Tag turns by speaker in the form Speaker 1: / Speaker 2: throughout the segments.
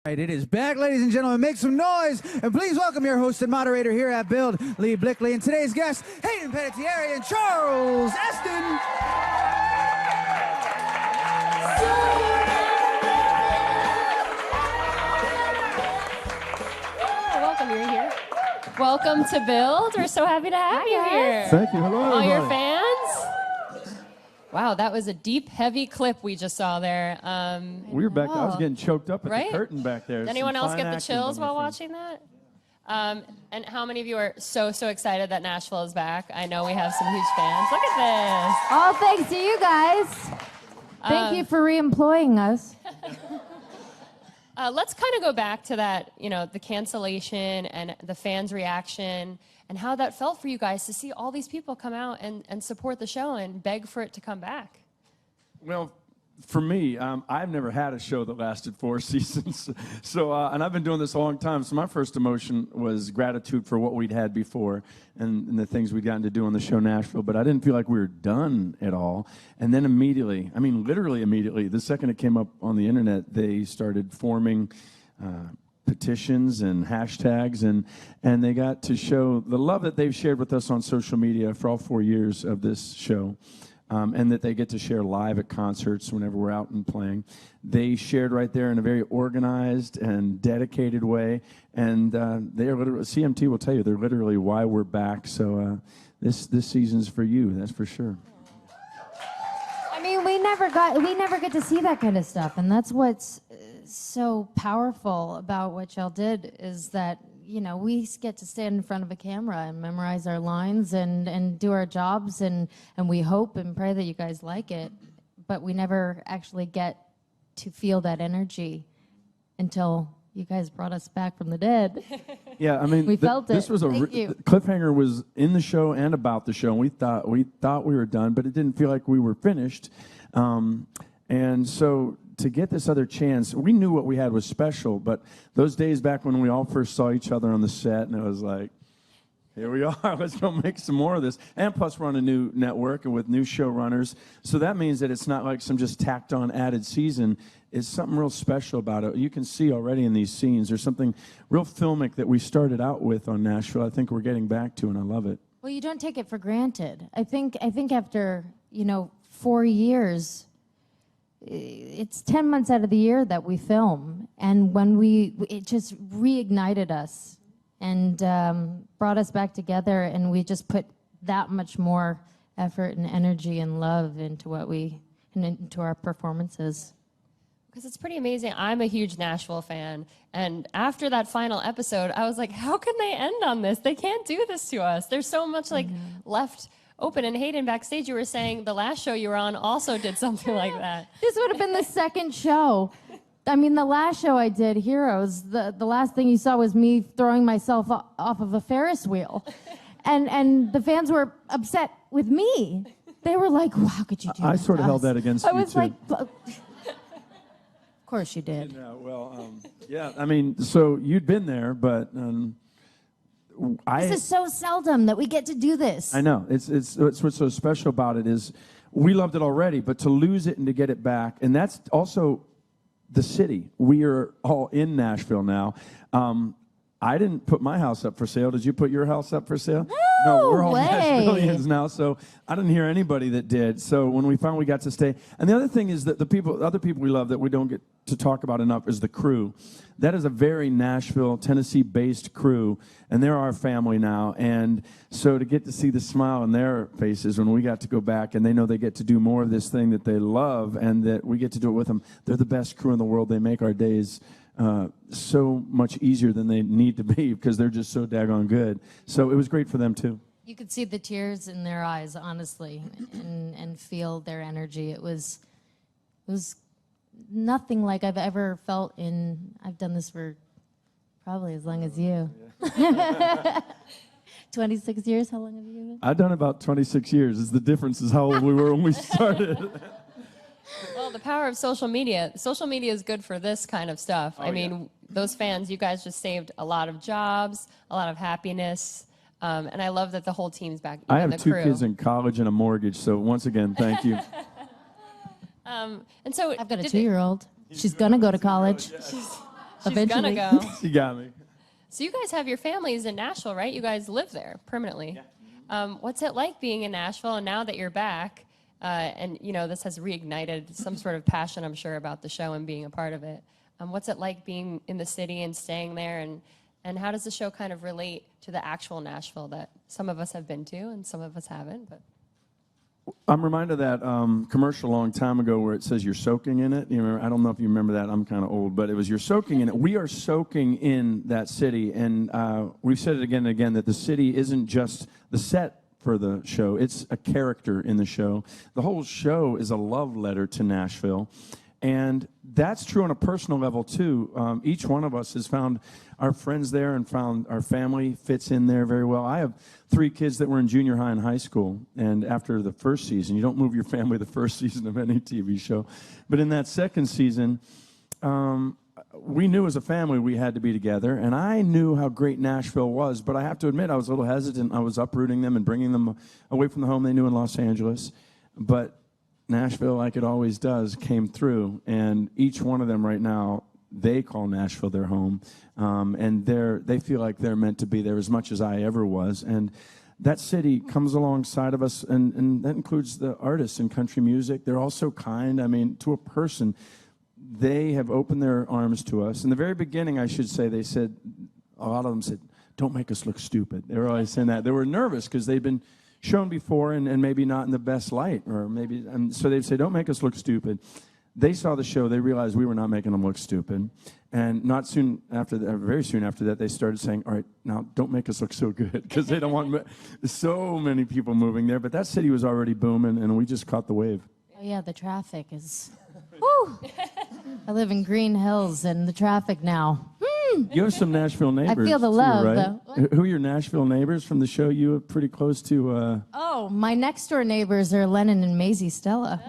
Speaker 1: Right, it is back, ladies and gentlemen. Make some noise, and please welcome your host and moderator here at Build, Lee Blickley, and today's guests, Hayden Panettierre and Charles Esten.
Speaker 2: Welcome, you're here. Welcome to Build. We're so happy to have you here.
Speaker 3: Thank you. Hello,
Speaker 2: all
Speaker 3: everybody.
Speaker 2: your fans. Wow, that was a deep, heavy clip we just saw there.
Speaker 3: We were back. I was getting choked up at
Speaker 2: Right?
Speaker 3: the curtain back there.
Speaker 2: Did anyone
Speaker 3: Some
Speaker 2: else
Speaker 3: fine
Speaker 2: get the
Speaker 3: acting
Speaker 2: chills
Speaker 3: by my
Speaker 2: while
Speaker 3: friend.
Speaker 2: watching that? And how many of you are so excited that Nashville is back? I know we have some huge fans. Look at this.
Speaker 4: All thanks to you guys. Thank you for re-employing us.
Speaker 2: Let's kind of go back to that, the cancellation and the fans' reaction and how that felt for you guys to see all these people come out and support the show and beg for it to come back.
Speaker 3: Well, for me, I've never had a show that lasted 4 seasons. So, and I've been doing this a long time. So my first emotion was gratitude for what we'd had before and the things we'd gotten to do on the show Nashville. But I didn't feel like we were done at all. And then immediately, I mean, literally immediately, the second it came up on the internet, they started forming petitions and hashtags, and they got to show the love that they've shared with us on social media for all 4 years of this show. And that they get to share live at concerts whenever we're out and playing. They shared right there in a very organized and dedicated way, and they are literally, CMT will tell you, they're literally why we're back. So this season's for you, that's for sure.
Speaker 4: I mean, we never get to see that kind of stuff, and that's what's so powerful about what y'all did is that we get to stand in front of a camera and memorize our lines and do our jobs, and we hope and pray that you guys like it, but we never actually get to feel that energy until you guys brought us back from the dead.
Speaker 3: Yeah, I mean,
Speaker 4: we felt it.
Speaker 3: This was
Speaker 4: Thank you.
Speaker 3: cliffhanger was in the show and about the show, and we thought we were done, but it didn't feel like we were finished, and so to get this other chance, we knew what we had was special, but those days back when we all first saw each other on the set, and it was like, here we are, let's go make some more of this. And plus, we're on a new network and with new showrunners, so that means that it's not like some just tacked on added season. It's something real special about it. You can see already in these scenes, there's something real filmic that we started out with on Nashville. I think we're getting back to, and I love it.
Speaker 4: Well, you don't take it for granted. I think after 4 years, it's 10 months out of the year that we film, and when it just reignited us and brought us back together, and we just put that much more effort and energy and love into into our performances.
Speaker 2: Because it's pretty amazing. I'm a huge Nashville fan, and after that final episode, I was like, how can they end on this? They can't do this to us. There's so much left open. And Hayden, backstage, you were saying the last show you were on also did something like that.
Speaker 4: This would have been the second show. I mean, the last show I did, Heroes, the last thing you saw was me throwing myself off of a Ferris wheel. And the fans were upset with me. They were like, well, how could you do that?
Speaker 3: I sort of held that against you, too.
Speaker 4: I was like, of course you did.
Speaker 3: Yeah, well, yeah, I mean, so you'd been there, but
Speaker 4: This is so seldom that we get to do this.
Speaker 3: I know. It's what's so special about it is we loved it already, but to lose it and to get it back, and that's also the city. We are all in Nashville now. I didn't put my house up for sale. Did you put your house up for sale? No, we're all
Speaker 4: way.
Speaker 3: Nashvillians now, so I didn't hear anybody that did. So when we finally got to stay, and the other thing is that other people we love that we don't get to talk about enough is the crew. That is a very Nashville, Tennessee-based crew, and they're our family now. And so to get to see the smile on their faces when we got to go back, and they know they get to do more of this thing that they love, and that we get to do it with them. They're the best crew in the world. They make our days so much easier than they need to be because they're just so daggone good. So it was great for them too.
Speaker 4: You could see the tears in their eyes, honestly, and feel their energy. It was nothing like I've ever felt I've done this for probably as long as you. 26 years, how long have you been?
Speaker 3: I've done about 26 years. The difference is how old we were when we started.
Speaker 2: Well, the power of social media. Social media is good for this kind of stuff. I mean, those fans, you guys just saved a lot of jobs, a lot of happiness, and I love that the whole team's back.
Speaker 3: I have two kids in college and a mortgage, so once again, thank you.
Speaker 2: And so
Speaker 4: I've got a 2-year-old. She's going to go to college.
Speaker 2: She's
Speaker 4: eventually.
Speaker 2: gonna go.
Speaker 3: She got me.
Speaker 2: So you guys have your families in Nashville, right? You guys live there permanently. Yeah. What's it like being in Nashville? And now that you're back, and you know this has reignited some sort of passion, I'm sure, about the show and being a part of it. What's it like being in the city and staying there? And how does the show kind of relate to the actual Nashville that some of us have been to and some of us haven't? But
Speaker 3: I'm reminded of that commercial a long time ago where it says you're soaking in it. You remember, I don't know if you remember that. I'm kind of old, but it was you're soaking in it. We are soaking in that city, and we've said it again and again that the city isn't just the set for the show. It's a character in the show. The whole show is a love letter to Nashville. And that's true on a personal level, too. Each one of us has found our friends there and found our family fits in there very well. I have 3 kids that were in junior high and high school. And after the first season, you don't move your family the first season of any TV show. But in that second season, we knew as a family we had to be together. And I knew how great Nashville was. But I have to admit, I was a little hesitant. I was uprooting them and bringing them away from the home they knew in Los Angeles. But Nashville, like it always does, came through, and each one of them right now, they call Nashville their home, and they feel like they're meant to be there as much as I ever was. And that city comes alongside of us, and that includes the artists in country music. They're all so kind. I mean, to a person, they have opened their arms to us. In the very beginning, I should say, they said, a lot of them said, "Don't make us look stupid." They were always saying that. They were nervous because they'd been shown before and maybe not in the best light, or maybe, and so they'd say, "Don't make us look stupid." They saw the show, they realized we were not making them look stupid, and not soon after that, very soon after that, they started saying, "All right, now don't make us look so good," because they don't want so many people moving there. But that city was already booming, and we just caught the wave.
Speaker 4: Oh yeah, the traffic is. Woo! I live in Green Hills, and the traffic now.
Speaker 3: You have some Nashville neighbors.
Speaker 4: I feel the
Speaker 3: too,
Speaker 4: love,
Speaker 3: right?
Speaker 4: though.
Speaker 3: Who are your Nashville neighbors from the show? You were pretty close to.
Speaker 4: Oh, my next door neighbors are Lennon and Maisie Stella.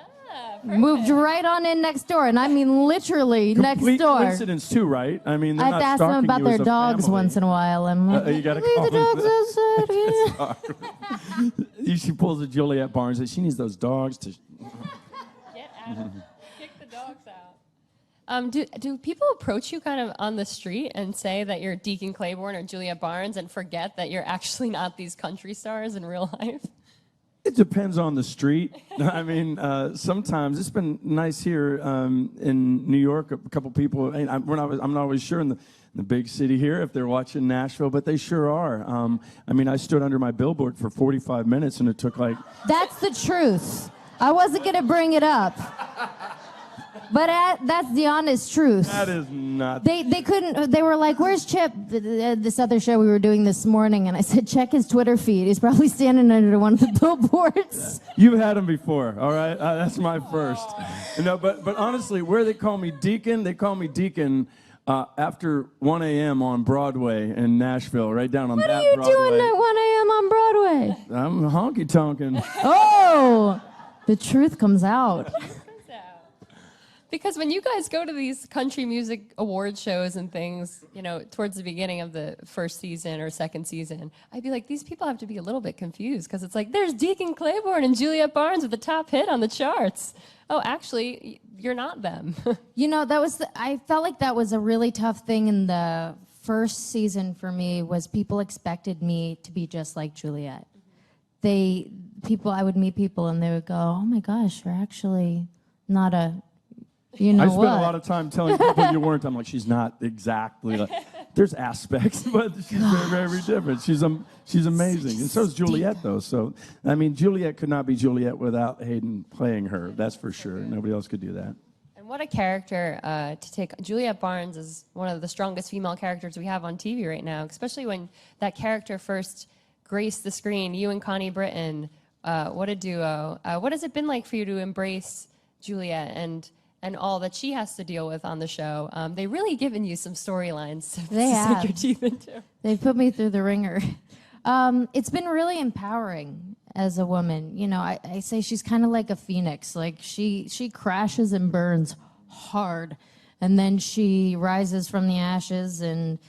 Speaker 4: Moved right on in next door, and I mean literally
Speaker 3: Complete
Speaker 4: next door.
Speaker 3: coincidence too, right? I mean, they're
Speaker 4: I've
Speaker 3: not
Speaker 4: asked them
Speaker 3: stalking
Speaker 4: about
Speaker 3: you
Speaker 4: their
Speaker 3: as a
Speaker 4: dogs
Speaker 3: family.
Speaker 4: once in a while. I'm like,
Speaker 3: You gotta
Speaker 4: leave
Speaker 3: call
Speaker 4: the
Speaker 3: them.
Speaker 4: dogs outside.
Speaker 3: She pulls a Juliet Barnes and she needs those dogs to.
Speaker 2: get out. Kick the dogs out. Do people approach you kind of on the street and say that you're Deacon Claiborne or Juliet Barnes and forget that you're actually not these country stars in real life?
Speaker 3: It depends on the street. I mean, sometimes it's been nice here in New York. A couple people. I'm not always sure in the big city here if they're watching Nashville, but they sure are. I mean, I stood under my billboard for 45 minutes, and it took like.
Speaker 4: That's the truth. I wasn't going to bring it up. But that's the honest truth.
Speaker 3: That is not.
Speaker 4: They couldn't. They were like, "Where's Chip?" This other show we were doing this morning, and I said, "Check his Twitter feed. He's probably standing under one of the billboards."
Speaker 3: You've had him before, all right? That's my first. No, but honestly, where they call me Deacon, they call me Deacon after 1 a.m. on Broadway in Nashville, right down on
Speaker 4: What
Speaker 3: that
Speaker 4: are you
Speaker 3: Broadway.
Speaker 4: doing at 1 a.m. on Broadway?
Speaker 3: I'm honky tonking.
Speaker 4: Oh, the truth comes out.
Speaker 2: Because when you guys go to these country music award shows and things, you know, towards the beginning of the first season or second season, I'd be like, these people have to be a little bit confused because it's like, there's Deacon Claiborne and Juliet Barnes with the top hit on the charts. Oh, actually, you're not them.
Speaker 4: You know, I felt like that was a really tough thing in the first season for me was people expected me to be just like Juliet. I would meet people and they would go, "Oh my gosh, you're actually not a, you know
Speaker 3: I spent
Speaker 4: what?"
Speaker 3: a lot of time telling people you weren't. I'm like, she's not exactly like. There's aspects, but she's very, very different. She's amazing, and so is Juliet, though. So, I mean, Juliet could not be Juliet without Hayden playing her. That's for sure. Nobody else could do that.
Speaker 2: And what a character to take. Juliet Barnes is one of the strongest female characters we have on TV right now, especially when that character first graced the screen. You and Connie Britton, what a duo. What has it been like for you to embrace Juliet and all that she has to deal with on the show? They really given you some storylines to sink your teeth into.
Speaker 4: They've put me through the ringer. It's been really empowering as a woman. You know, I say she's kind of like a phoenix. Like she crashes and burns hard, and then she rises from the ashes, and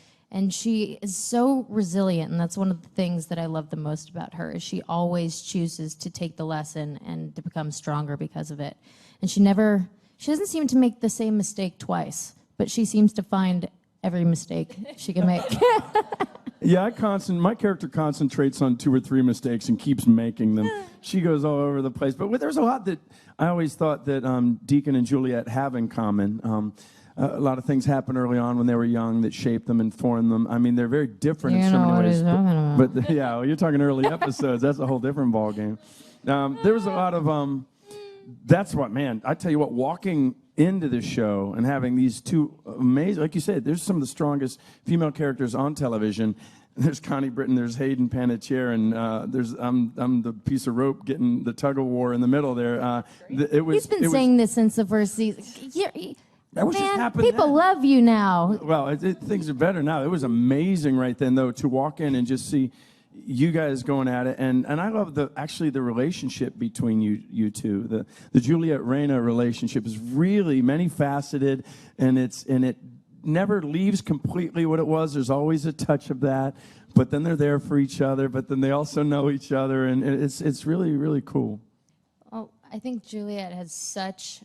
Speaker 4: she is so resilient. And that's one of the things that I love the most about her is she always chooses to take the lesson and to become stronger because of it. And she doesn't seem to make the same mistake twice, but she seems to find every mistake she can make.
Speaker 3: Yeah, my character concentrates on 2 or 3 mistakes and keeps making them. She goes all over the place. But there's a lot that I always thought that Deacon and Juliet have in common. A lot of things happened early on when they were young that shaped them and formed them. I mean, they're very different in so many ways. But yeah, well, you're talking early episodes. That's a whole different ballgame. There was a lot of, that's what, man, I tell you what, walking into the show and having these 2 amazing, like you said, there's some of the strongest female characters on television. There's Connie Britton, there's Hayden Panettierre, and I'm the piece of rope getting the tug of war in the middle there.
Speaker 4: He's been saying this since the first season.
Speaker 3: That was just
Speaker 4: Man,
Speaker 3: happened
Speaker 4: people
Speaker 3: then.
Speaker 4: love you now.
Speaker 3: Well, things are better now. It was amazing right then, though, to walk in and just see you guys going at it, and I love the relationship between you two. The Juliet Reina relationship is really many faceted, and it never leaves completely what it was. There's always a touch of that, but then they're there for each other. But then they also know each other, and it's really, really cool.
Speaker 4: Well, I think Juliet has such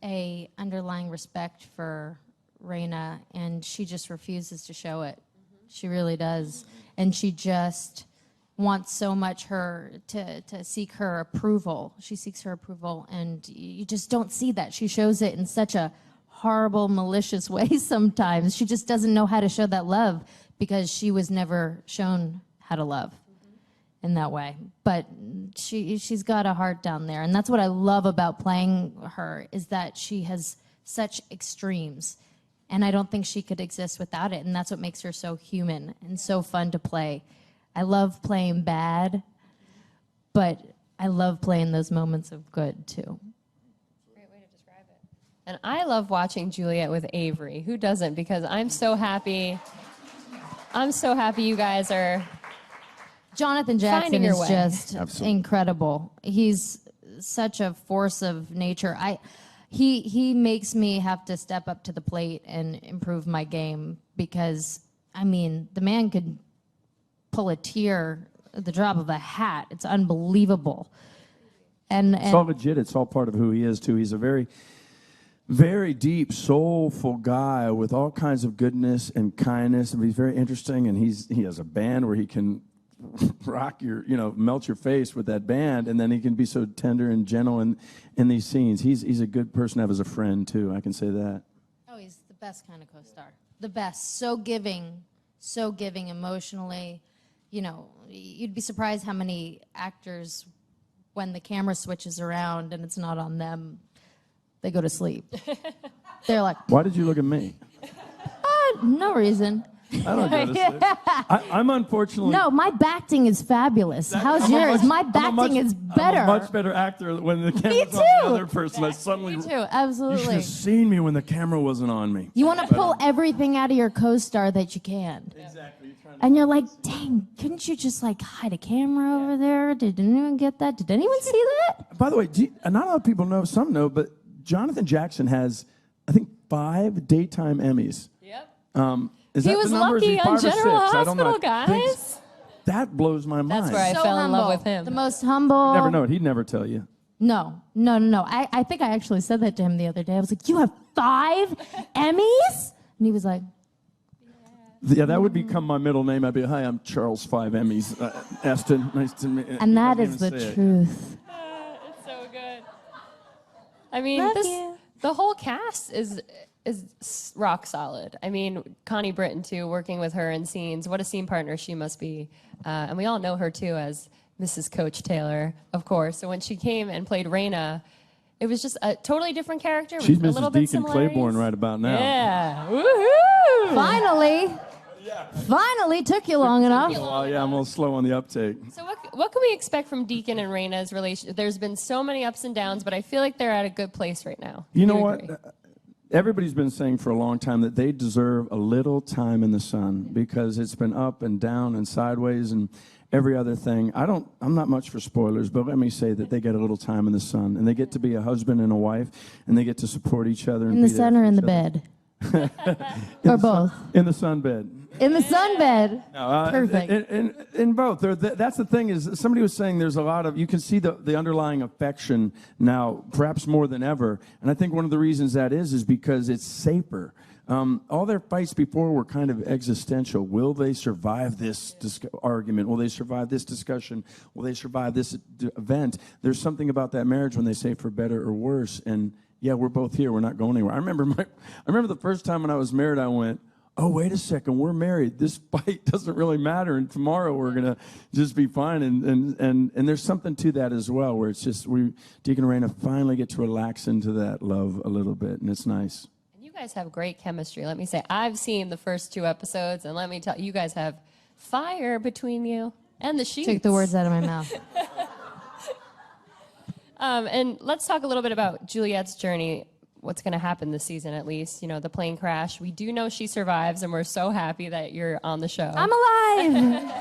Speaker 4: a underlying respect for Reina, and she just refuses to show it. She really does. And she just wants so much to seek her approval. She seeks her approval, and you just don't see that. She shows it in such a horrible, malicious way sometimes. She just doesn't know how to show that love because she was never shown how to love in that way. But she's got a heart down there, and that's what I love about playing her, is that she has such extremes. And I don't think she could exist without it. And that's what makes her so human and so fun to play. I love playing bad, but I love playing those moments of good, too.
Speaker 2: Great way to describe it. And I love watching Juliet with Avery. Who doesn't? Because I'm so happy. I'm so happy you guys are
Speaker 4: Jonathan Jackson
Speaker 2: finding your
Speaker 4: is
Speaker 2: way.
Speaker 4: just
Speaker 3: Absolutely.
Speaker 4: Incredible. He's such a force of nature. He makes me have to step up to the plate and improve my game because, I mean, the man could pull a tear at the drop of a hat. It's unbelievable. And
Speaker 3: It's all legit. It's all part of who he is, too. He's a very, very deep, soulful guy with all kinds of goodness and kindness. And he's very interesting, and he has a band where he can rock melt your face with that band, and then he can be so tender and gentle in these scenes. He's a good person to have as a friend, too. I can say that.
Speaker 4: Oh, he's the best kind of co-star. The best. So giving emotionally. You know, you'd be surprised how many actors, when the camera switches around and it's not on them, they go to sleep. They're like,
Speaker 3: Why did you look at me?
Speaker 4: no reason.
Speaker 3: I don't go to sleep. I'm unfortunately...
Speaker 4: No, my acting is fabulous. How's yours? My acting is better.
Speaker 3: I'm a much better actor when the camera's on the other person. I suddenly...
Speaker 4: Me too,
Speaker 3: You should
Speaker 4: absolutely.
Speaker 3: have seen me when the camera wasn't on me.
Speaker 4: You want to pull everything out of your co-star that you can.
Speaker 3: Exactly.
Speaker 4: And you're like, dang, couldn't you just like hide a camera over there? Did anyone get that? Did anyone see that?
Speaker 3: By the way, not a lot of people know, some know, but Jonathan Jackson has, I think, 5 daytime Emmys.
Speaker 2: Yep.
Speaker 3: Is
Speaker 2: He
Speaker 3: that
Speaker 2: was
Speaker 3: the number? Is
Speaker 2: lucky
Speaker 3: he
Speaker 2: on
Speaker 3: 5 or 6?
Speaker 2: General
Speaker 3: I don't know.
Speaker 2: Hospital,
Speaker 3: I think
Speaker 2: guys.
Speaker 3: that blows my mind.
Speaker 2: That's where I
Speaker 4: So
Speaker 2: fell in love
Speaker 4: humble.
Speaker 2: with him.
Speaker 4: The most humble.
Speaker 3: Never know it. He'd never tell you.
Speaker 4: No. I think I actually said that to him the other day. I was like, you have 5 Emmys? And he was like,
Speaker 3: Yeah, that would become my middle name. I'd be, hi, I'm Charles 5 Emmys. Esten, nice to meet you.
Speaker 4: and that
Speaker 3: Don't
Speaker 4: is
Speaker 3: even
Speaker 4: the
Speaker 3: say it.
Speaker 4: truth.
Speaker 2: It's so good. I mean,
Speaker 4: Love you.
Speaker 2: the whole cast is rock solid. I mean, Connie Britton too, working with her in scenes. What a scene partner she must be. And we all know her too as Mrs. Coach Taylor, of course. So when she came and played Reina, it was just a totally different character.
Speaker 3: She's
Speaker 2: with a little
Speaker 3: Mrs.
Speaker 2: bit
Speaker 3: Deacon
Speaker 2: similarities.
Speaker 3: Claiborne right about now.
Speaker 2: Yeah. Woohoo!
Speaker 4: Finally took you long enough.
Speaker 3: Well, yeah, I'm a little slow on the uptake.
Speaker 2: So what can we expect from Deacon and Reina's relationship? There's been so many ups and downs, but I feel like they're at a good place right now.
Speaker 3: You know
Speaker 2: Do
Speaker 3: what?
Speaker 2: agree?
Speaker 3: Everybody's been saying for a long time that they deserve a little time in the sun because it's been up and down and sideways and every other thing. I'm not much for spoilers, but let me say that they get a little time in the sun and they get to be a husband and a wife and they get to support each other. And
Speaker 4: In the
Speaker 3: be there
Speaker 4: sun
Speaker 3: for
Speaker 4: or in
Speaker 3: each
Speaker 4: the
Speaker 3: other.
Speaker 4: bed? Or both?
Speaker 3: In the sunbed.
Speaker 4: In the sunbed.
Speaker 3: No,
Speaker 4: Perfect.
Speaker 3: In both. That's the thing is somebody was saying there's a lot of, you can see the underlying affection now, perhaps more than ever. And I think one of the reasons that is because it's safer. All their fights before were kind of existential. Will they survive this argument? Will they survive this discussion? Will they survive this event? There's something about that marriage when they say for better or worse. And yeah, we're both here. We're not going anywhere. I remember the first time when I was married, I went, oh, wait a second, we're married. This fight doesn't really matter, and tomorrow we're going to just be fine. And there's something to that as well, where it's just Deacon and Raina finally get to relax into that love a little bit, and it's nice.
Speaker 2: And you guys have great chemistry. Let me say, I've seen the first 2 episodes, and let me tell you, you guys have fire between you and the sheets.
Speaker 4: Took the words out of my mouth.
Speaker 2: And let's talk a little bit about Juliet's journey. What's going to happen this season, at least, you know, the plane crash. We do know she survives, and we're so happy that you're on the show.
Speaker 4: I'm alive.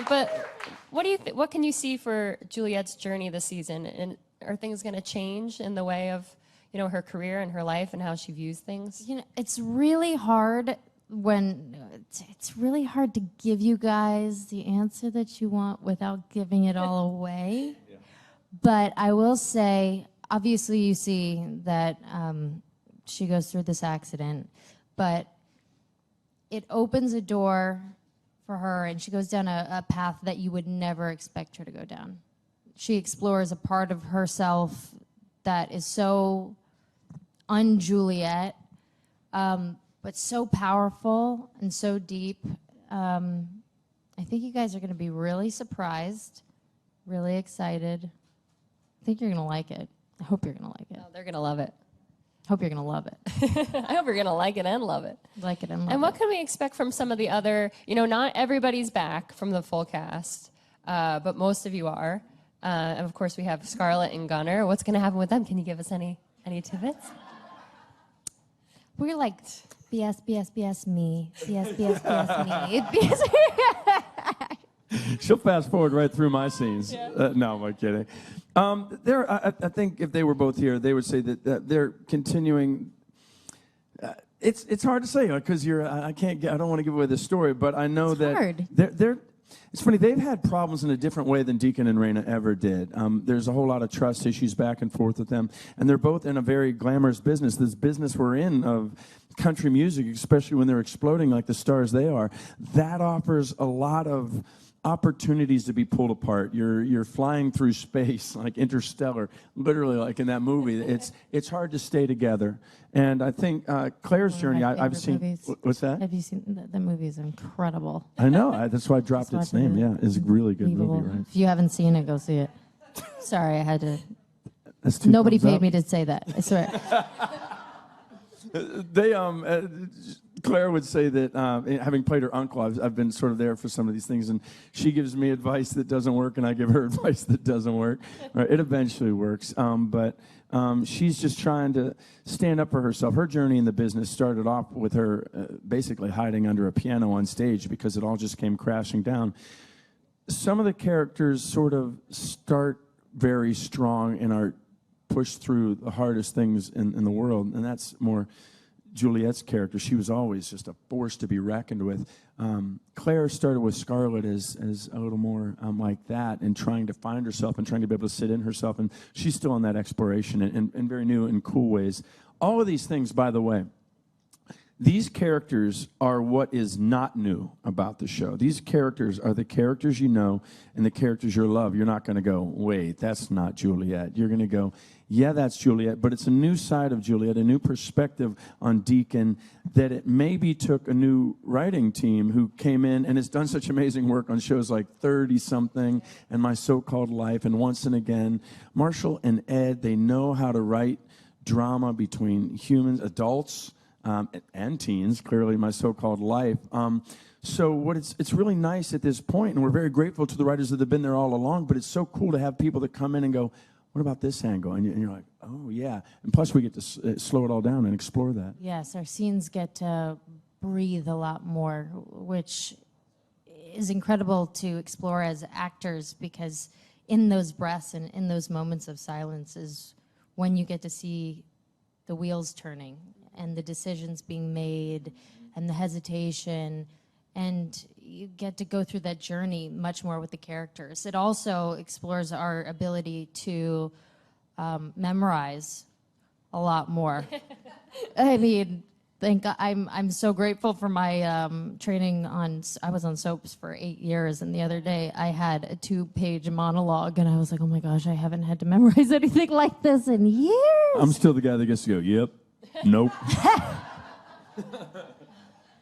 Speaker 2: But what do you what can you see for Juliet's journey this season? And are things going to change in the way of, you know, her career and her life and how she views things?
Speaker 4: You know, it's really hard it's really hard to give you guys the answer that you want without giving it all away. Yeah. But I will say, obviously, you see that she goes through this accident, but it opens a door for her, and she goes down a path that you would never expect her to go down. She explores a part of herself that is so un-Juliet, but so powerful and so deep. I think you guys are going to be really surprised, really excited. I think you're going to like it. I hope you're going to like it.
Speaker 2: Oh, they're going to love it.
Speaker 4: Hope you're going to love it.
Speaker 2: I hope you're going to like it and love it.
Speaker 4: Like it and love it.
Speaker 2: And what can we expect from some of the other, you know, not everybody's back from the full cast, but most of you are. And of course, we have Scarlett and Gunnar. What's going to happen with them? Can you give us any tidbits?
Speaker 4: We're like, BS, BS, BS, me. BS, BS, BS, me. BS.
Speaker 3: She'll fast forward right through my scenes. Yeah. No, I'm kidding. I think if they were both here, they would say that they're continuing. It's hard to say because I don't want to give away the story, but I know that they're. It's funny, they've had problems in a different way than Deacon and Raina ever did. There's a whole lot of trust issues back and forth with them, and they're both in a very glamorous business. This business we're in of country music, especially when they're exploding like the stars they are, that offers a lot of opportunities to be pulled apart. You're flying through space like Interstellar, literally like in that movie. It's hard to stay together. And I think Claire's journey, I've seen.
Speaker 4: Movies.
Speaker 3: What's that?
Speaker 4: Have you seen the movie? Is incredible.
Speaker 3: I know. That's why I dropped its name. Yeah, it's a really good movie, right?
Speaker 4: If you haven't seen it, go see it. Sorry, I had to.
Speaker 3: That's 2
Speaker 4: Nobody
Speaker 3: thumbs
Speaker 4: paid
Speaker 3: up.
Speaker 4: me to say that. I swear.
Speaker 3: They Claire would say that having played her uncle, I've been sort of there for some of these things, and she gives me advice that doesn't work, and I give her advice that doesn't work. Right, it eventually works, but she's just trying to stand up for herself. Her journey in the business started off with her basically hiding under a piano on stage because it all just came crashing down. Some of the characters sort of start very strong and are pushed through the hardest things in the world, and that's more Juliet's character. She was always just a force to be reckoned with. Claire started with Scarlett as a little more like that, and trying to find herself and trying to be able to sit in herself, and she's still in that exploration in very new and cool ways. All of these things, by the way, these characters are what is not new about the show. These characters are the characters you know and the characters you love. You're not going to go, wait, that's not Juliet. You're going to go, yeah, that's Juliet, but it's a new side of Juliet, a new perspective on Deacon that it maybe took a new writing team who came in and has done such amazing work on shows like 30-something and My So-Called Life and Once and Again. Marshall and Ed, they know how to write drama between humans, adults, and teens, clearly My So-Called Life. So it's really nice at this point, and we're very grateful to the writers that have been there all along, but it's so cool to have people that come in and go, what about this angle? And you're like, oh, yeah. And plus, we get to slow it all down and explore that.
Speaker 4: Yes, our scenes get to breathe a lot more, which is incredible to explore as actors, because in those breaths and in those moments of silence is when you get to see the wheels turning and the decisions being made and the hesitation, and you get to go through that journey much more with the characters. It also explores our ability to memorize a lot more. I mean, I'm so grateful for my training on. I was on soaps for 8 years, and the other day I had a 2-page monologue, and I was like, oh my gosh, I haven't had to memorize anything like this in years.
Speaker 3: I'm still the guy that gets to go, yep, nope.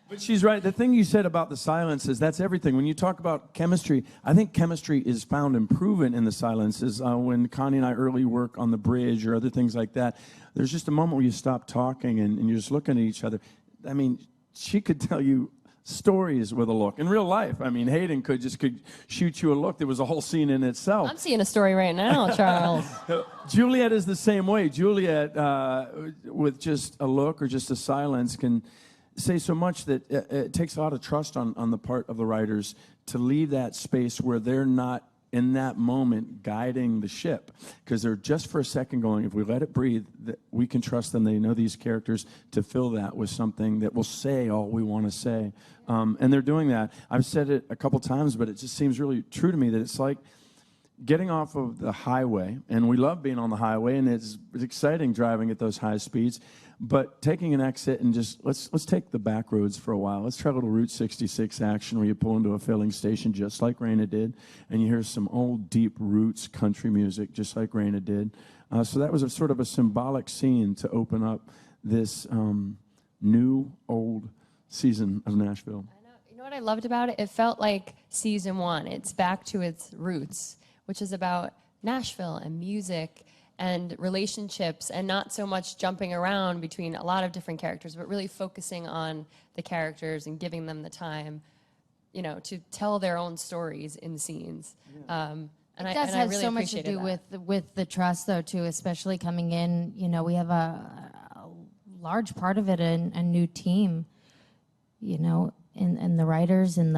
Speaker 3: But she's right. The thing you said about the silences, that's everything. When you talk about chemistry, I think chemistry is found and proven in the silences. When Connie and I early work on the bridge or other things like that, there's just a moment where you stop talking and you're just looking at each other. I mean, she could tell you stories with a look. In real life, I mean, Hayden could shoot you a look. There was a whole scene in itself.
Speaker 2: I'm seeing a story right now, Charles.
Speaker 3: Juliet is the same way. Juliet, with just a look or just a silence, can say so much that it takes a lot of trust on the part of the writers to leave that space where they're not in that moment guiding the ship, because they're just for a second going, if we let it breathe, that we can trust them. They know these characters to fill that with something that will say all we want to say, and they're doing that. I've said it a couple times, but it just seems really true to me that it's like getting off of the highway, and we love being on the highway, and it's exciting driving at those high speeds, but taking an exit and just, let's take the back roads for a while. Let's try a little Route 66 action where you pull into a filling station just like Raina did, and you hear some old, deep roots country music just like Raina did. So that was a sort of a symbolic scene to open up this new, old season of Nashville.
Speaker 2: I know. You know what I loved about it? It felt like season 1. It's back to its roots, which is about Nashville and music and relationships, and not so much jumping around between a lot of different characters, but really focusing on the characters and giving them the time, you know, to tell their own stories in scenes.
Speaker 4: Yeah. It does have so much to do with the trust, though, too, especially coming in. You know, we have a large part of it, a new team, you know, and the writers and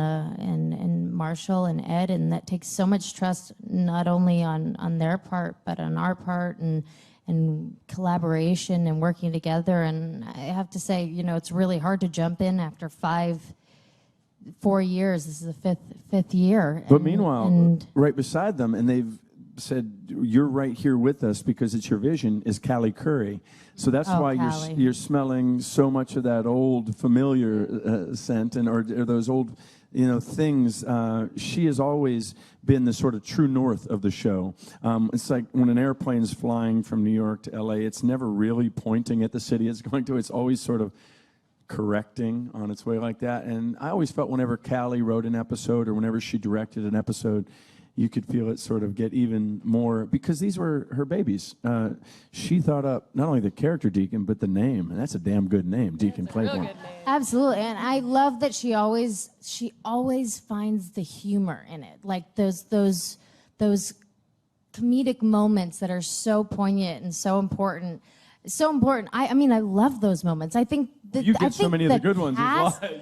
Speaker 4: Marshall and Ed, and that takes so much trust, not only on their part, but on our part, and collaboration and working together. And I have to say, you know, it's really hard to jump in after 4 years. This is the fifth year.
Speaker 3: But meanwhile, right beside them, and they've said, you're right here with us because it's your vision, is Callie Curry. So that's why you're smelling so much of that old familiar scent, and or those old, you know, things. She has always been the sort of true north of the show. It's like when an airplane's flying from New York to LA, it's never really pointing at the city it's going to. It's always sort of correcting on its way like that. And I always felt whenever Callie wrote an episode or whenever she directed an episode, you could feel it sort of get even more, because these were her babies. She thought up not only the character Deacon, but the name, and that's a damn good name, Deacon Claiborne.
Speaker 4: Absolutely, and I love that she always finds the humor in it, like those comedic moments that are so poignant and so important. So important. I mean, I love those moments. I think
Speaker 3: you get so many of the good ones.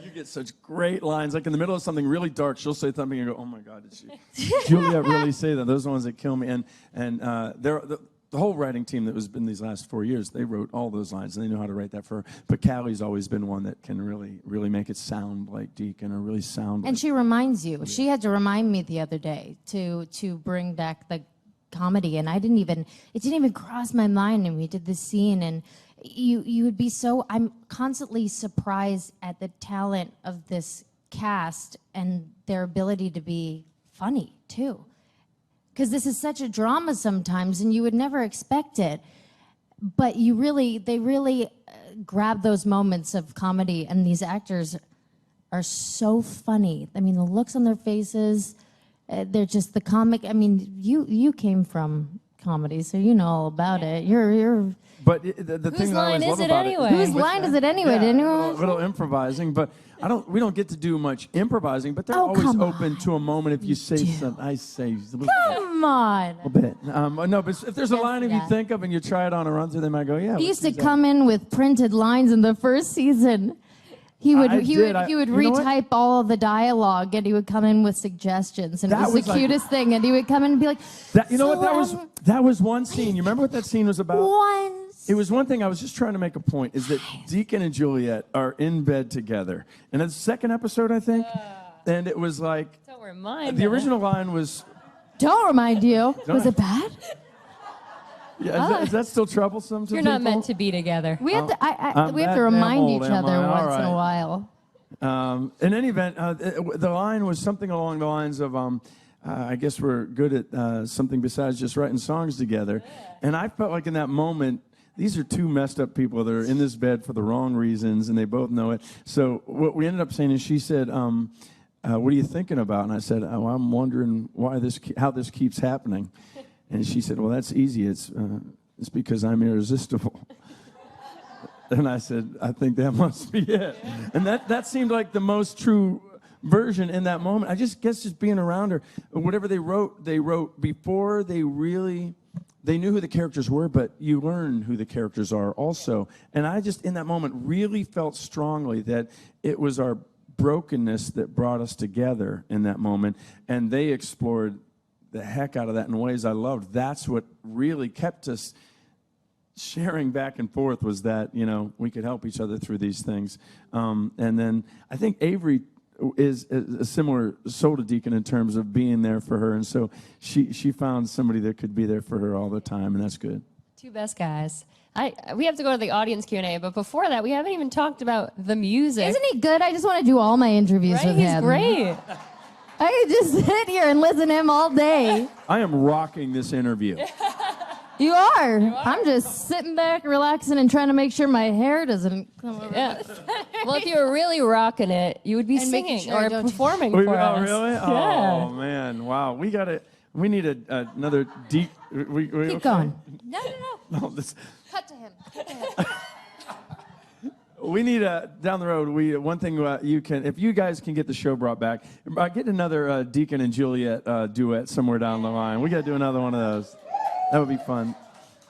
Speaker 3: You get such great lines. Like in the middle of something really dark, she'll say something and go, "Oh my God, did Juliet really say that?" Those are the ones that kill me. And the whole writing team that was in these last 4 years, they wrote all those lines and they know how to write that for her. But Callie's always been one that can really make it sound like Deacon, or really sound.
Speaker 4: And she reminds you. Yeah. She had to remind me the other day to bring back the comedy, and it didn't even cross my mind, and we did this scene, and you would be so, I'm constantly surprised at the talent of this cast and their ability to be funny too, because this is such a drama sometimes and you would never expect it, but they really grab those moments of comedy, and these actors are so funny. I mean, the looks on their faces, they're just the comic. I mean, you came from comedy, so you know all about it. You're.
Speaker 3: But the thing that I always love about it.
Speaker 4: Whose line is it anyway?
Speaker 3: Yeah,
Speaker 4: Did anyone?
Speaker 3: A little improvising, but we don't get to do much improvising. But they're always open to a moment if you say something. I say.
Speaker 4: Come on.
Speaker 3: A bit. No, but if there's a line if you think of and you try it on a run through, they might go, yeah.
Speaker 4: He used to come in with printed lines in the first season. He would retype all of the dialogue, and he would come in with suggestions, and it was the cutest thing. And he would come in and be like,
Speaker 3: that was one scene. You remember what that scene was about? It was one thing. I was just trying to make a point, is that Deacon and Juliet are in bed together, and it's the second episode, I think, and it was like,
Speaker 2: don't remind
Speaker 3: the original line was,
Speaker 4: "Don't remind you." Was it bad?
Speaker 3: Yeah, is that still troublesome to
Speaker 2: You're
Speaker 3: people?
Speaker 2: not meant to be together.
Speaker 4: We have to. We have
Speaker 3: that
Speaker 4: to remind
Speaker 3: damn old,
Speaker 4: each
Speaker 3: am
Speaker 4: other
Speaker 3: I? All
Speaker 4: once in a
Speaker 3: right.
Speaker 4: while.
Speaker 3: In any event, the line was something along the lines of, I guess we're good at something besides just writing songs together. And I felt like in that moment, these are two messed up people that are in this bed for the wrong reasons, and they both know it. So what we ended up saying is, she said, what are you thinking about? And I said, oh, I'm wondering how this keeps happening. And she said, well, that's easy. It's because I'm irresistible. And I said, I think that must be it. And that seemed like the most true version in that moment. I guess just being around her, whatever they wrote before they knew who the characters were, but you learn who the characters are also. And I just, in that moment, really felt strongly that it was our brokenness that brought us together in that moment. And they explored the heck out of that in ways I loved. That's what really kept us sharing back and forth, was that, we could help each other through these things. And then I think Avery is a similar soda deacon in terms of being there for her. And so she found somebody that could be there for her all the time, and that's good.
Speaker 2: Two best guys. We have to go to the audience Q&A, but before that, we haven't even talked about the music.
Speaker 4: Isn't he good? I just want to do all my interviews
Speaker 2: Right?
Speaker 4: with
Speaker 2: He's
Speaker 4: him.
Speaker 2: great.
Speaker 4: I could just sit here and listen to him all day.
Speaker 3: I am rocking this interview.
Speaker 4: You are. I'm just sitting back, relaxing, and trying to make sure my hair doesn't come over.
Speaker 2: Yeah. Well, if you were really rocking it, you would be
Speaker 4: And making
Speaker 2: singing
Speaker 4: sure I
Speaker 2: or
Speaker 4: don't-
Speaker 2: performing
Speaker 3: Oh,
Speaker 2: for us.
Speaker 3: really?
Speaker 2: Yeah.
Speaker 3: Oh, man. Wow. We need another deep...
Speaker 4: Keep going. No.
Speaker 3: No,
Speaker 4: Cut to him.
Speaker 3: we need down the road. One thing you can, if you guys can get the show brought back, get another Deacon and Juliet duet somewhere down the line. We got to do another one of those. That would be fun.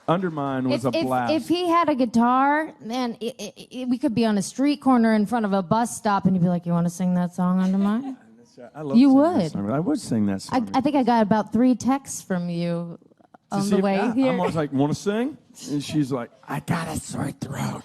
Speaker 3: Undermine was a blast.
Speaker 4: If he had a guitar, man, we could be on a street corner in front of a bus stop, and he'd be like, "You want to sing that song Undermine?"
Speaker 3: I love
Speaker 4: You
Speaker 3: singing that
Speaker 4: would.
Speaker 3: song. I would sing that song.
Speaker 4: I think I got about 3 texts from you on the way here.
Speaker 3: I'm always like, want to sing? And she's like, I got a sore throat.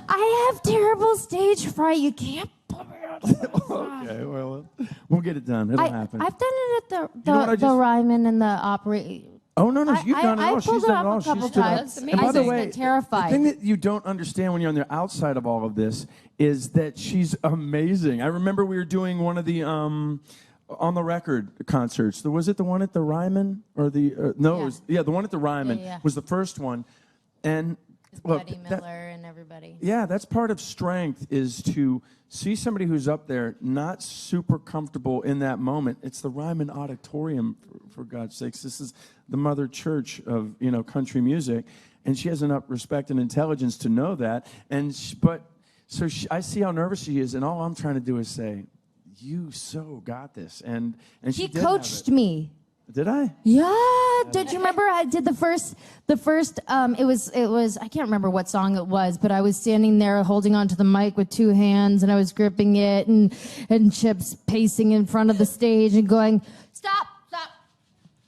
Speaker 4: I have terrible stage fright. You can't put me on.
Speaker 3: Okay, well, we'll get it done. It'll happen.
Speaker 4: I've done it at
Speaker 3: know what I
Speaker 4: the
Speaker 3: just-
Speaker 4: Ryman and the Opry.
Speaker 3: Oh, no, you've done it all.
Speaker 4: I pulled
Speaker 3: She's
Speaker 4: it
Speaker 3: done it all.
Speaker 4: off a couple
Speaker 3: She's done it all.
Speaker 4: times.
Speaker 2: That's
Speaker 3: And by the
Speaker 2: amazing.
Speaker 3: way,
Speaker 4: I get terrified.
Speaker 3: the thing that you don't understand when you're on the outside of all of this is that she's amazing. I remember we were doing one of the on the record concerts. Was it the one at the Ryman or the no?
Speaker 4: Yeah.
Speaker 3: It was, the one at the Ryman
Speaker 4: Yeah.
Speaker 3: was the first one, and look,
Speaker 4: Buddy Miller and everybody.
Speaker 3: yeah, that's part of strength, is to see somebody who's up there not super comfortable in that moment. It's the Ryman Auditorium, for God's sakes. This is the mother church of country music, and she has enough respect and intelligence to know that. And I see how nervous she is, and all I'm trying to do is say, "You so got this." And she
Speaker 4: He
Speaker 3: did have
Speaker 4: coached
Speaker 3: it.
Speaker 4: me.
Speaker 3: Did I?
Speaker 4: Yeah, don't you remember? I did the first. It was. I can't remember what song it was, but I was standing there holding onto the mic with 2 hands, and I was gripping it, and Chip's pacing in front of the stage and going, "Stop!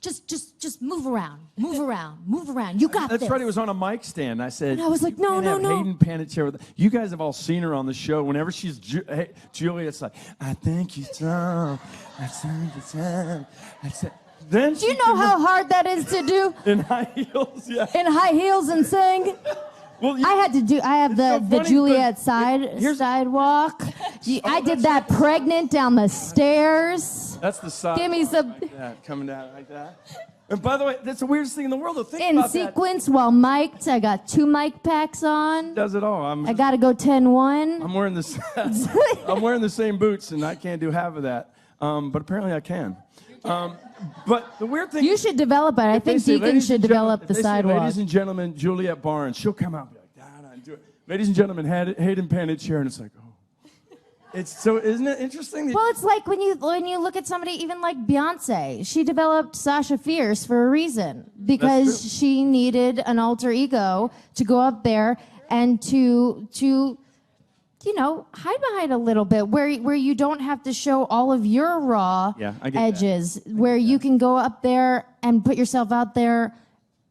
Speaker 4: Just move around. You got this."
Speaker 3: That's right. It was on a mic stand. I said,
Speaker 4: And I was like,
Speaker 3: "You
Speaker 4: no,
Speaker 3: can't
Speaker 4: no,
Speaker 3: have
Speaker 4: no."
Speaker 3: Hayden Panettierre with you guys have all seen her on the show. Whenever she's Juliet's like, "I think you're strong. I think it's time." I said, then
Speaker 4: Do you know how hard that is to do
Speaker 3: in high heels? Yeah.
Speaker 4: in high heels and sing?
Speaker 3: Well,
Speaker 4: I have
Speaker 3: It's so
Speaker 4: the
Speaker 3: funny,
Speaker 4: Juliet
Speaker 3: but here's-
Speaker 4: sidewalk. I did that pregnant down the stairs.
Speaker 3: That's the side.
Speaker 4: Give me some
Speaker 3: Like that, coming down like that. And by the way, that's the weirdest thing in the world. To think
Speaker 4: in
Speaker 3: about
Speaker 4: sequence while mic'd. I got 2 mic packs on.
Speaker 3: that. Does it all?
Speaker 4: I got to go 10-1.
Speaker 3: I'm wearing this. I'm wearing the same boots, and I can't do half of that. But apparently, I can. But the weird thing.
Speaker 4: You should develop it. I
Speaker 3: if they
Speaker 4: think
Speaker 3: say,
Speaker 4: Deacon
Speaker 3: "Ladies
Speaker 4: should
Speaker 3: and
Speaker 4: develop
Speaker 3: gentlemen,"
Speaker 4: the
Speaker 3: if they say,
Speaker 4: sidewalk.
Speaker 3: "Ladies and gentlemen, Juliet Barnes," she'll come out and be like, "Da, da," and do it. Ladies and gentlemen, Hayden Panettierre, and it's like, oh. It's so, isn't it interesting?
Speaker 4: Well, it's like when you look at somebody even like Beyonce. She developed Sasha Fierce for a reason, because
Speaker 3: true.
Speaker 4: she needed an alter ego to go up there and to hide behind a little bit, where you don't have to show all of your raw
Speaker 3: Yeah, I get that.
Speaker 4: edges, where you can go up there and put yourself out there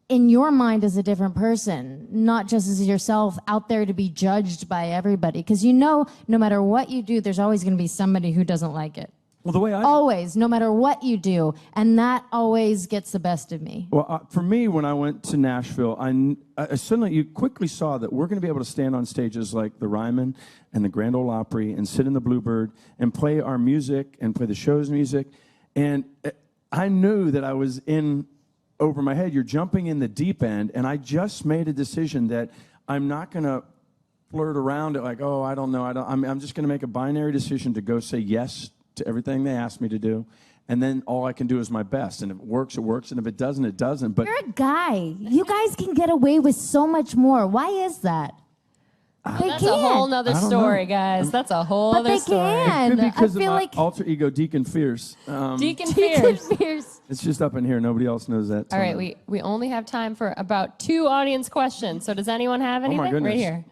Speaker 4: in your mind as a different person, not just as yourself out there to be judged by everybody. Because no matter what you do, there's always going to be somebody who doesn't like it.
Speaker 3: Well, the way I
Speaker 4: Always, no matter what you do. And that always gets the best of me.
Speaker 3: Well, for me, when I went to Nashville, I suddenly, you quickly saw that we're going to be able to stand on stages like the Ryman and the Grand Ole Opry and sit in the Bluebird and play our music and play the show's music. And I knew that I was in over my head. You're jumping in the deep end, and I just made a decision that I'm not going to flirt around it like, oh, I don't know. I'm just going to make a binary decision to go say yes to everything they asked me to do, and then all I can do is my best. And if it works, it works, and if it doesn't, it doesn't. But
Speaker 4: you're a guy. You guys can get away with so much more. Why is that? They
Speaker 2: That's
Speaker 4: can't.
Speaker 2: a whole nother
Speaker 3: I don't
Speaker 2: story,
Speaker 3: know.
Speaker 2: guys. That's a whole
Speaker 4: But
Speaker 2: other
Speaker 4: they
Speaker 2: story.
Speaker 4: can.
Speaker 3: Could be because
Speaker 4: I
Speaker 3: of
Speaker 4: feel
Speaker 3: my
Speaker 4: like
Speaker 3: alter ego, Deacon Fierce.
Speaker 2: Deacon
Speaker 4: Deacon
Speaker 2: Fierce.
Speaker 4: Fierce.
Speaker 3: It's just up in here. Nobody else knows that.
Speaker 2: All right, we only have time for about 2 audience questions. So does anyone have
Speaker 3: my
Speaker 2: anything?
Speaker 3: goodness.
Speaker 2: Right here.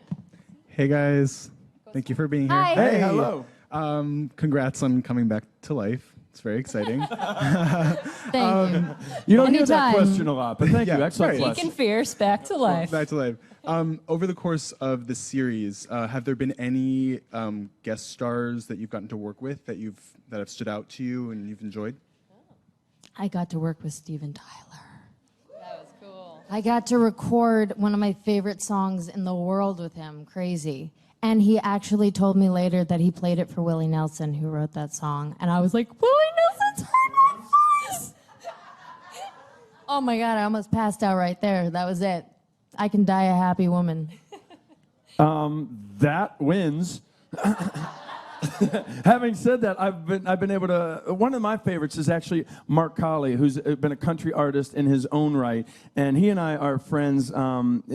Speaker 5: Hey guys, thank you for being here.
Speaker 4: Hi.
Speaker 3: Hey, hello.
Speaker 5: Congrats on coming back to life. It's very exciting.
Speaker 4: Thank you.
Speaker 3: You don't hear that
Speaker 4: Anytime.
Speaker 3: question a lot, but thank you.
Speaker 5: Yeah,
Speaker 3: Excellent
Speaker 5: right.
Speaker 3: question.
Speaker 2: Deacon Fierce, back to life.
Speaker 5: Back to life. Over the course of the series, have there been any guest stars that you've gotten to work with that have stood out to you and you've enjoyed?
Speaker 4: I got to work with Steven Tyler.
Speaker 2: That was cool.
Speaker 4: I got to record one of my favorite songs in the world with him, Crazy. And he actually told me later that he played it for Willie Nelson, who wrote that song. And I was like, Willie Nelson's heard my voice! Oh my God, I almost passed out right there. That was it. I can die a happy woman.
Speaker 3: That wins. Having said that, I've been able to. One of my favorites is actually Mark Colley, who's been a country artist in his own right, and he and I are friends.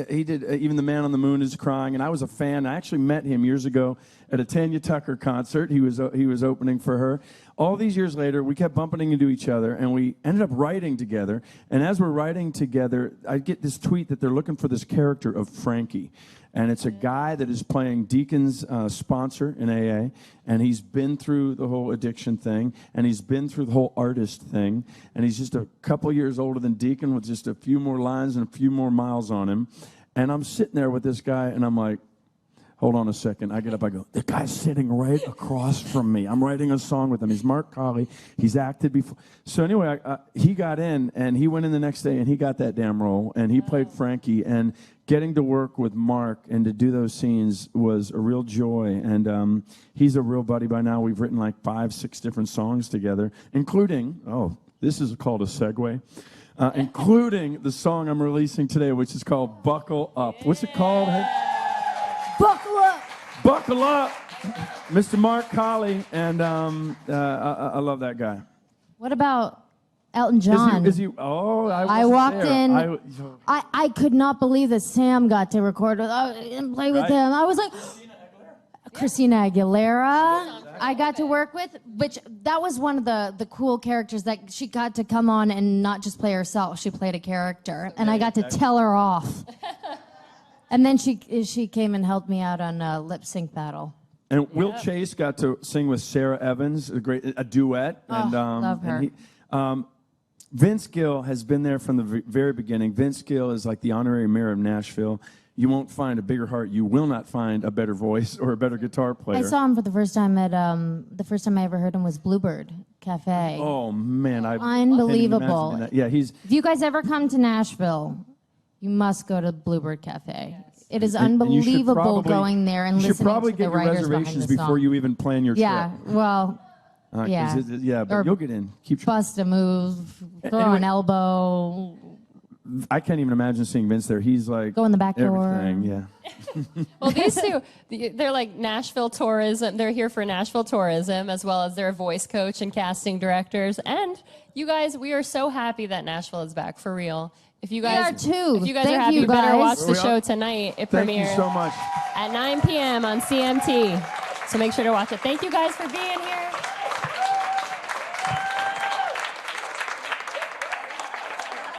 Speaker 3: He did even The Man on the Moon Is Crying, and I was a fan. I actually met him years ago at a Tanya Tucker concert. He was opening for her. All these years later, we kept bumping into each other, and we ended up writing together. And as we're writing together, I get this tweet that they're looking for this character of Frankie. And it's a guy that is playing Deacon's sponsor in AA, and he's been through the whole addiction thing, and he's been through the whole artist thing, and he's just a couple years older than Deacon with just a few more lines and a few more miles on him. And I'm sitting there with this guy, and I'm like, hold on a second. I get up, I go, the guy's sitting right across from me. I'm writing a song with him. He's Mark Colley. He's acted before. So anyway, he got in, and he went in the next day, and he got that damn role, and he played Frankie. And getting to work with Mark and to do those scenes was a real joy. And he's a real buddy by now. We've written like 5, 6 different songs together, including, this is called a segue, including the song I'm releasing today, which is called Buckle Up. What's it called?
Speaker 4: Buckle up!
Speaker 3: Buckle up, Mr. Mark Colley, and I love that guy.
Speaker 4: What about Elton John? I walked in. I could not believe that Sam got to record and play with him. I was like, Christina Aguilera. I got to work with, which that was one of the cool characters that she got to come on and not just play herself. She played a character, and I got to tell her off. And then she came and helped me out on Lip Sync Battle.
Speaker 3: And Will Chase got to sing with Sarah Evans, a duet. And,
Speaker 4: love her.
Speaker 3: And Vince Gill has been there from the very beginning. Vince Gill is like the honorary mayor of Nashville. You won't find a bigger heart. You will not find a better voice or a better guitar player.
Speaker 4: I saw him for the first time at the first time I ever heard him was Bluebird Cafe.
Speaker 3: Oh man,
Speaker 4: Unbelievable.
Speaker 3: Can't even imagine that. Yeah, he's.
Speaker 4: If you guys ever come to Nashville, you must go to Bluebird Cafe. Yes. It is
Speaker 3: And you should
Speaker 4: unbelievable
Speaker 3: probably-
Speaker 4: going there and
Speaker 3: you should
Speaker 4: listening
Speaker 3: probably
Speaker 4: to
Speaker 3: get
Speaker 4: the
Speaker 3: your
Speaker 4: writers behind
Speaker 3: reservations
Speaker 4: the song.
Speaker 3: before you even plan your
Speaker 4: Yeah,
Speaker 3: trip.
Speaker 4: well, yeah.
Speaker 3: Yeah, but
Speaker 4: Or
Speaker 3: you'll get in. Keep.
Speaker 4: Bust a move, throw
Speaker 3: Anyway.
Speaker 4: an elbow.
Speaker 3: I can't even imagine seeing Vince there. He's like
Speaker 4: Go in the back door.
Speaker 3: everything. Yeah.
Speaker 2: Well, these two, they're like Nashville tourism. They're here for Nashville tourism, as well as they're voice coach and casting directors. And you guys, we are so happy that Nashville is back for real. If you guys,
Speaker 4: are too.
Speaker 2: If you guys
Speaker 4: Thank
Speaker 2: are happy,
Speaker 4: you,
Speaker 2: you better
Speaker 4: guys.
Speaker 2: watch the show tonight. It
Speaker 3: Thank
Speaker 2: premieres
Speaker 3: you so much.
Speaker 2: at 9 p.m. on CMT. So make sure to watch it. Thank you guys for being here.